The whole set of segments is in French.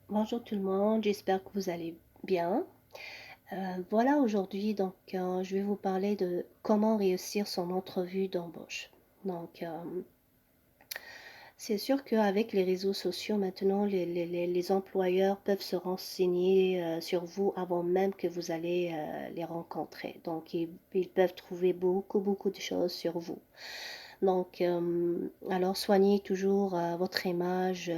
Bonjour tout le monde, j'espère que vous allez bien. Voilà aujourd'hui je vais vous parler de comment réussir son entrevue d'embauche. Donc c'est sûr qu'avec les réseaux sociaux maintenant, les employeurs peuvent se renseigner sur vous avant même que vous allez les rencontrer. Donc ils peuvent trouver beaucoup de choses sur vous. Alors soignez toujours votre image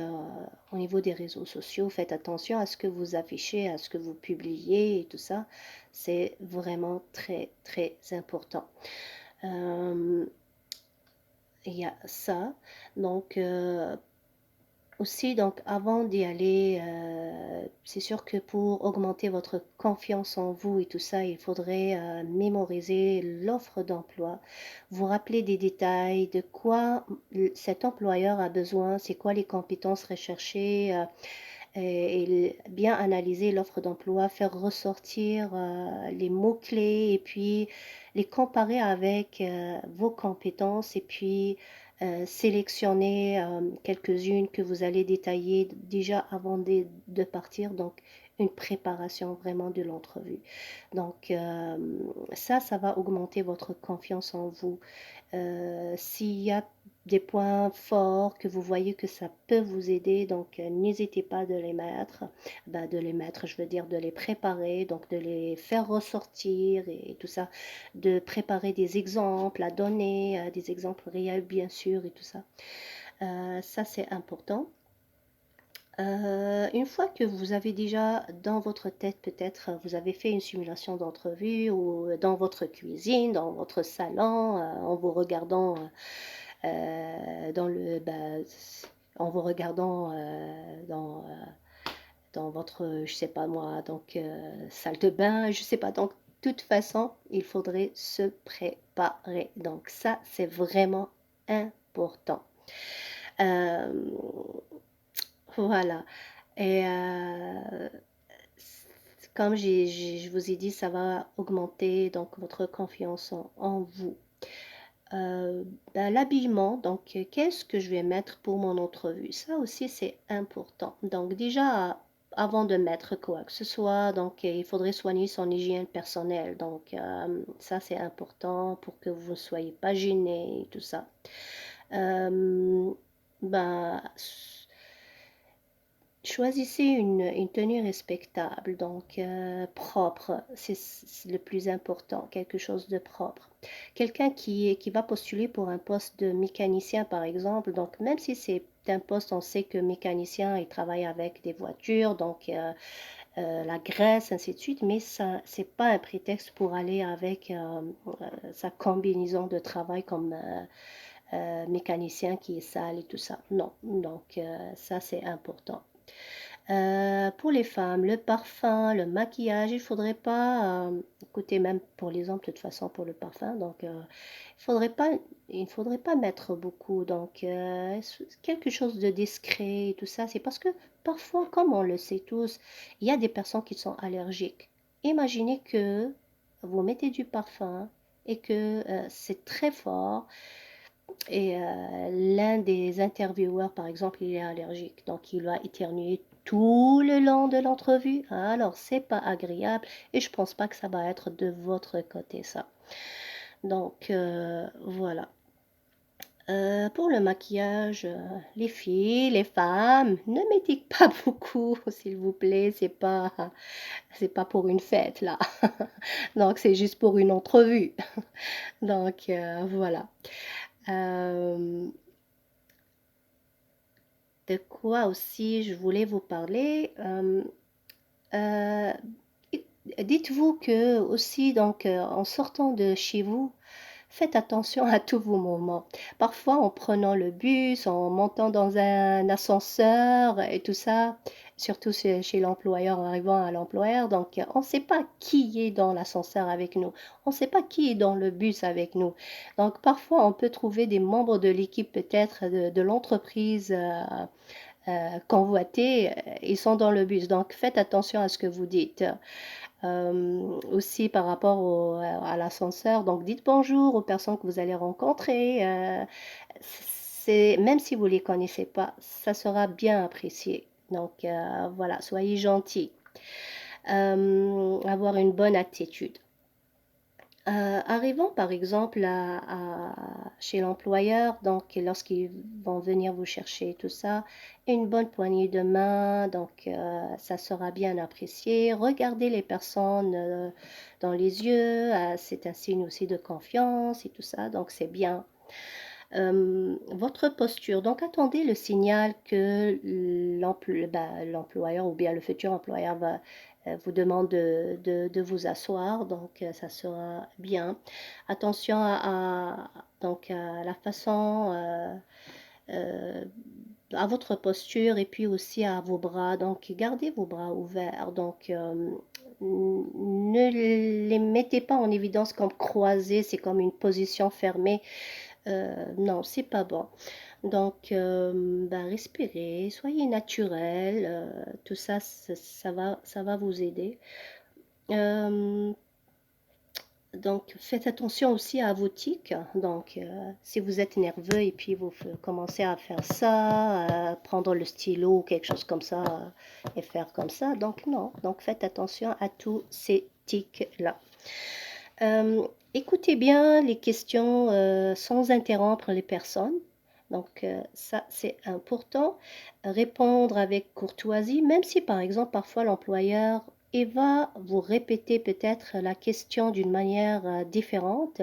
au niveau des réseaux sociaux. Faites attention à ce que vous affichez, à ce que vous publiez et tout ça. C'est vraiment très important. Euh, il y a ça. Donc, Aussi, donc, avant d'y aller, c'est sûr que pour augmenter votre confiance en vous et tout ça, il faudrait mémoriser l'offre d'emploi, vous rappeler des détails, de quoi cet employeur a besoin, c'est quoi les compétences recherchées, et bien analyser l'offre d'emploi, faire ressortir les mots-clés et puis les comparer avec vos compétences et puis sélectionner quelques-unes que vous allez détailler déjà avant de partir. Donc, une préparation vraiment de l'entrevue. Ça va augmenter votre confiance en vous. S'il y a des points forts que vous voyez que ça peut vous aider, n'hésitez pas de les mettre, je veux dire de les préparer, donc de les faire ressortir et tout ça, de préparer des exemples à donner, des exemples réels bien sûr et tout ça. Ça c'est important. Une fois que vous avez déjà dans votre tête, peut-être vous avez fait une simulation d'entrevue ou dans votre cuisine, dans votre salon, en vous regardant dans le, bah, en vous regardant dans votre, je sais pas moi, salle de bain, je sais pas. Donc, de toute façon, il faudrait se préparer. Donc, ça, c'est vraiment important. Euh, voilà. Et comme je vous ai dit, ça va augmenter donc votre confiance en vous. L'habillement, qu'est-ce que je vais mettre pour mon entrevue? Ça aussi, c'est important. Donc déjà, avant de mettre quoi que ce soit, il faudrait soigner son hygiène personnelle. Ça, c'est important pour que vous ne soyez pas gêné et tout ça. Euh, ben, Choisissez une tenue respectable, propre, c'est le plus important, quelque chose de propre. Quelqu'un qui va postuler pour un poste de mécanicien, par exemple, donc même si c'est un poste, on sait que mécanicien, il travaille avec des voitures, la graisse, ainsi de suite, mais ça, c'est pas un prétexte pour aller avec sa combinaison de travail comme mécanicien qui est sale et tout ça. Non, ça c'est important. Pour les femmes, le parfum, le maquillage, il faudrait pas, écoutez, même pour les hommes, de toute façon, pour le parfum, faudrait pas, il ne faudrait pas mettre beaucoup. Quelque chose de discret et tout ça, c'est parce que parfois, comme on le sait tous, il y a des personnes qui sont allergiques. Imaginez que vous mettez du parfum et que c'est très fort et l'un des intervieweurs, par exemple, il est allergique, donc il va éternuer tout le long de l'entrevue. Alors, c'est pas agréable et je pense pas que ça va être de votre côté, ça. Voilà. Pour le maquillage, les filles, les femmes, ne mettez pas beaucoup, s'il vous plaît. C'est pas pour une fête là. Donc, c'est juste pour une entrevue. Voilà. Euh, de quoi aussi je voulais vous parler. Euh, Dites-vous que aussi, en sortant de chez vous, faites attention à tous vos moments. Parfois, en prenant le bus, en montant dans un ascenseur et tout ça, surtout chez l'employeur, en arrivant à l'employeur, on ne sait pas qui est dans l'ascenseur avec nous. On ne sait pas qui est dans le bus avec nous. Donc, parfois, on peut trouver des membres de l'équipe peut-être de l'entreprise convoités, ils sont dans le bus. Donc, faites attention à ce que vous dites. Aussi par rapport à l'ascenseur, donc dites bonjour aux personnes que vous allez rencontrer. Même si vous ne les connaissez pas, ça sera bien apprécié. Donc voilà, soyez gentil. Avoir une bonne attitude. Arrivant par exemple chez l'employeur, donc lorsqu'ils vont venir vous chercher tout ça, une bonne poignée de main, donc ça sera bien apprécié. Regardez les personnes dans les yeux, c'est un signe aussi de confiance et tout ça, donc c'est bien. Votre posture, donc attendez le signal que l'employeur ou bien le futur employeur vous demande de vous asseoir, donc ça sera bien. Attention donc, à la façon, euh, à votre posture et puis aussi à vos bras. Donc gardez vos bras ouverts. Donc ne les mettez pas en évidence comme croisés, c'est comme une position fermée. Non, c'est pas bon. Donc, ben, respirez, soyez naturel, tout ça, ça va vous aider. Euh, donc, faites attention aussi à vos tics. Donc, si vous êtes nerveux et puis vous commencez à faire ça, prendre le stylo ou quelque chose comme ça et faire comme ça, donc non. Donc, faites attention à tous ces tics-là. Écoutez bien les questions sans interrompre les personnes. Donc ça, c'est important. Répondre avec courtoisie, même si par exemple parfois l'employeur va vous répéter peut-être la question d'une manière différente.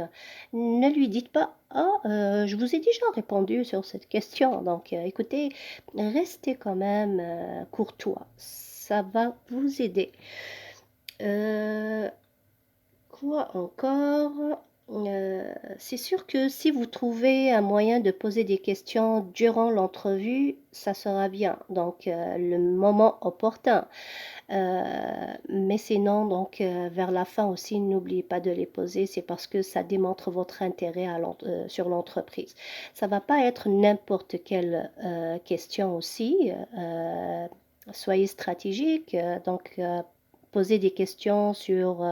Ne lui dites pas, ah, je vous ai déjà répondu sur cette question. Donc écoutez, restez quand même courtois. Ça va vous aider. Euh, Quoi encore? C'est sûr que si vous trouvez un moyen de poser des questions durant l'entrevue, ça sera bien. Donc, le moment opportun. Mais sinon, donc, vers la fin aussi, n'oubliez pas de les poser. C'est parce que ça démontre votre intérêt sur l'entreprise. Ça va pas être n'importe quelle question aussi. Soyez stratégique. Donc, posez des questions sur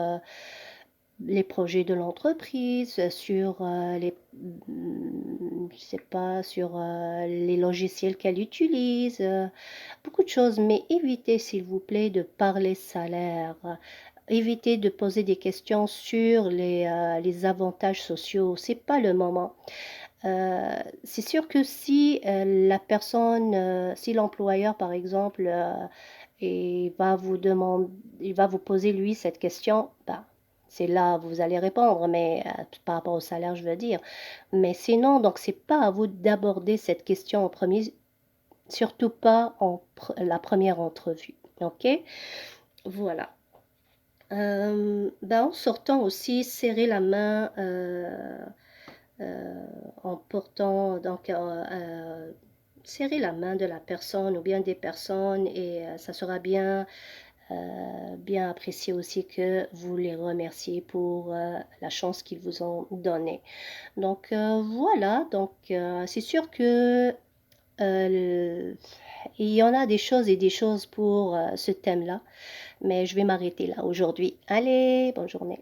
les projets de l'entreprise, sur je sais pas, sur les logiciels qu'elle utilise, beaucoup de choses. Mais évitez, s'il vous plaît, de parler salaire. Évitez de poser des questions sur les avantages sociaux. C'est pas le moment. C'est sûr que si la personne, si l'employeur, par exemple, il va vous poser lui cette question, bah, c'est là où vous allez répondre, mais par rapport au salaire, je veux dire. Mais sinon, donc c'est pas à vous d'aborder cette question en premier, surtout pas la première entrevue. Ok? Voilà. Ben, en sortant aussi, serrer la main en portant donc serrer la main de la personne ou bien des personnes et ça sera bien apprécié aussi que vous les remerciez pour la chance qu'ils vous ont donnée. Donc voilà, donc c'est sûr que il y en a des choses et des choses pour ce thème-là, mais je vais m'arrêter là aujourd'hui. Allez, bonne journée.